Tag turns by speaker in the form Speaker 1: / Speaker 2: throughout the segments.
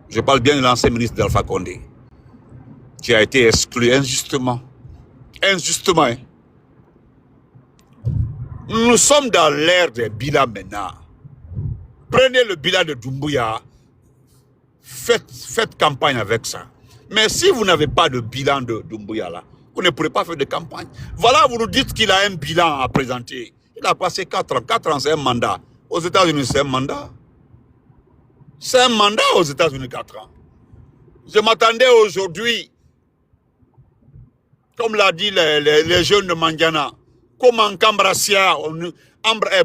Speaker 1: Je parle bien de l'ancien ministre d'Alpha Condé, qui a été exclu injustement. Injustement. Hein. Nous sommes dans l'ère des bilans maintenant. Prenez le bilan de Doumbouya, faites campagne avec ça. Mais si vous n'avez pas de bilan de Doumbouya là, vous ne pourrez pas faire de campagne. Voilà, vous nous dites qu'il a un bilan à présenter. Il a passé 4 ans. 4 ans, c'est un mandat. Aux États-Unis, c'est un mandat. C'est un mandat aux États-Unis, 4 ans. Je m'attendais aujourd'hui, comme l'a dit les jeunes de Mandiana, comme en Cambrassia,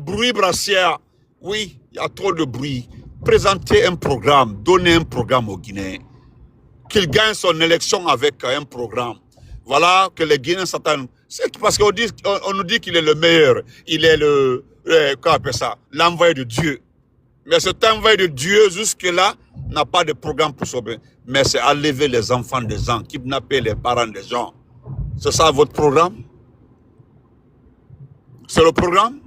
Speaker 1: bruit brassière. Oui, il y a trop de bruit. Présenter un programme, donner un programme aux Guinéens. Qu'il gagne son élection avec un programme. Voilà, que les Guinéens s'attendent. C'est parce qu'on nous dit qu'il est le meilleur. Il est quoi on appelle ça? L'envoyé de Dieu. Mais cet envoyé de Dieu, jusque-là, n'a pas de programme pour sauver. Mais c'est enlever les enfants des gens, kidnapper les parents des gens. C'est ça votre programme? C'est le programme?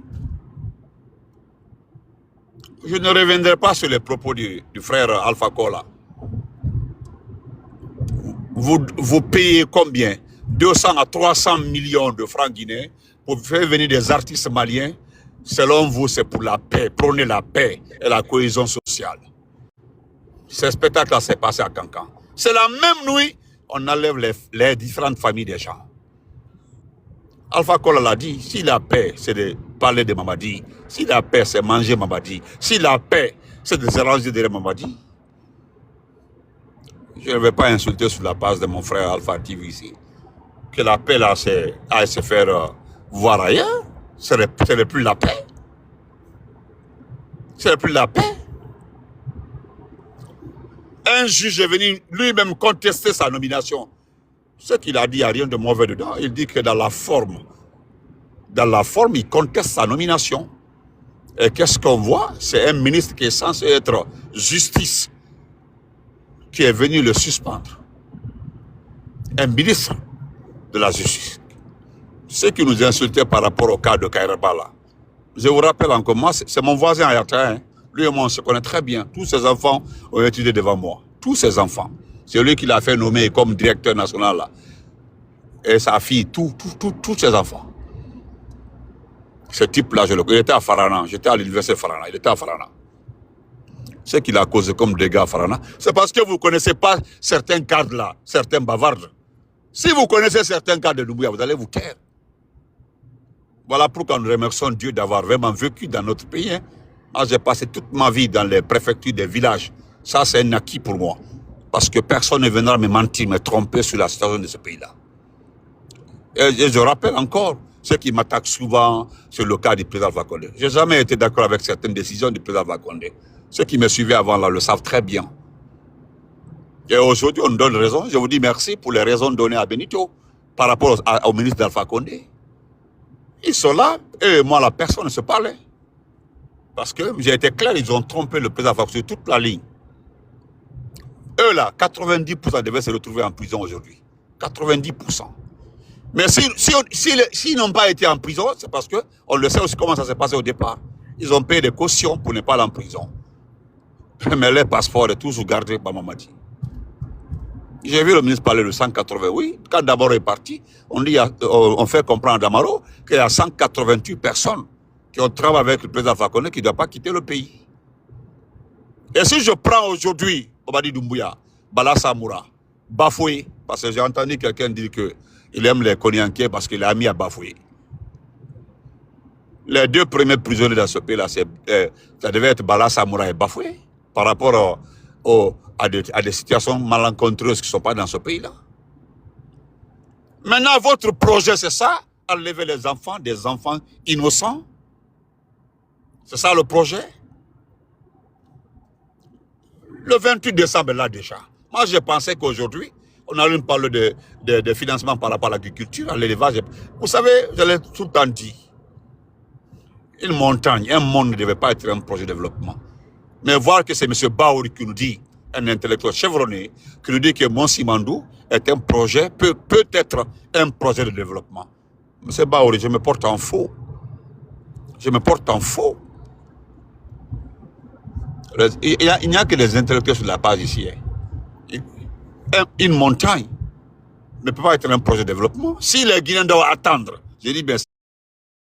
Speaker 1: Je ne reviendrai pas sur les propos du frère Alpha Kola. Vous payez combien? 200 à 300 millions de francs guinéens pour faire venir des artistes maliens. Selon vous, c'est pour la paix, prôner la paix et la cohésion sociale. Ce spectacle-là s'est passé à Cancan. C'est la même nuit, on enlève les différentes familles des gens. Alpha Kola l'a dit, si la paix, c'est de parler de Mamadi, si la paix, c'est manger Mamadi, si la paix, c'est de se ranger derrière Mamadi, je ne vais pas insulter sur la base de mon frère Alpha TV ici. Que la paix, là, c'est à se faire voir ailleurs. Ce n'est plus la paix. Ce n'est plus la paix. Un juge est venu lui-même contester sa nomination. Ce qu'il a dit, il n'y a rien de mauvais dedans. Il dit que dans la forme, il conteste sa nomination. Et qu'est-ce qu'on voit? C'est un ministre qui est censé être justice, qui est venu le suspendre. Un ministre de la justice. Ceux qui nous insultaient par rapport au cas de Kairabala. Je vous rappelle encore, moi, c'est mon voisin Ayata. Hein. Lui et moi, on se connaît très bien. Tous ses enfants ont étudié devant moi. Tous ses enfants. C'est lui qui l'a fait nommer comme directeur national. Là. Et sa fille, tous ses enfants. Ce type-là, il était à Farana. J'étais à l'université Farana. Il était à Farana. Ce qu'il a causé comme dégâts à Farana, c'est parce que vous ne connaissez pas certains cadres là, certains bavards. Si vous connaissez certains cadres de Doumbouya, vous allez vous taire. Voilà pourquoi nous remercions Dieu d'avoir vraiment vécu dans notre pays. Hein. Moi, j'ai passé toute ma vie dans les préfectures des villages. Ça, c'est un acquis pour moi. Parce que personne ne viendra me mentir, me tromper sur la situation de ce pays-là. Et je rappelle encore ceux qui m'attaquent souvent sur le cas du président Alpha Condé. Je n'ai jamais été d'accord avec certaines décisions du président Alpha Condé. Ceux qui me suivaient avant là le savent très bien. Et aujourd'hui, on nous donne raison. Je vous dis merci pour les raisons données à Benito par rapport au ministre d'Alpha Condé. Ils sont là, et moi, la personne ne se parlait. Parce que j'ai été clair, ils ont trompé le président Alpha Condé sur toute la ligne. Eux là, 90% devaient se retrouver en prison aujourd'hui. 90%. Mais s'ils n'ont pas été en prison, c'est parce qu'on le sait aussi comment ça s'est passé au départ. Ils ont payé des cautions pour ne pas aller en prison. Mais les passeports est toujours gardé par Mamadi. J'ai vu le ministre parler de 180. Oui, quand d'abord est parti, on fait comprendre à Damaro qu'il y a 188 personnes qui ont travaillé avec le président Alpha Condé qui ne doivent pas quitter le pays. Et si je prends aujourd'hui Obadi Doumbouya, Bala Samoura, Bafoué, parce que j'ai entendu quelqu'un dire qu'il aime les Konyankais parce qu'il est ami à Bafoué. Les deux premiers prisonniers dans ce pays-là, ça devait être Bala Samoura et Bafoué par rapport à des situations malencontreuses qui ne sont pas dans ce pays-là. Maintenant, votre projet, c'est ça? Enlever les enfants, des enfants innocents? C'est ça le projet? Le 28 décembre, là déjà. Moi, je pensais qu'aujourd'hui, on allait nous parler de financement par rapport à l'agriculture, à l'élevage. Vous savez, je l'ai tout le temps dit. Une montagne, un monde ne devait pas être un projet de développement. Mais voir que c'est M. Baouri qui nous dit, un intellectuel chevronné, qui nous dit que Monsimandou est un projet, peut-être un projet de développement. M. Baouri, je me porte en faux. Je me porte en faux. Il n'y a que des intellectuels sur la page ici. Une montagne ne peut pas être un projet de développement. Si les Guinéens doivent attendre, je dis bien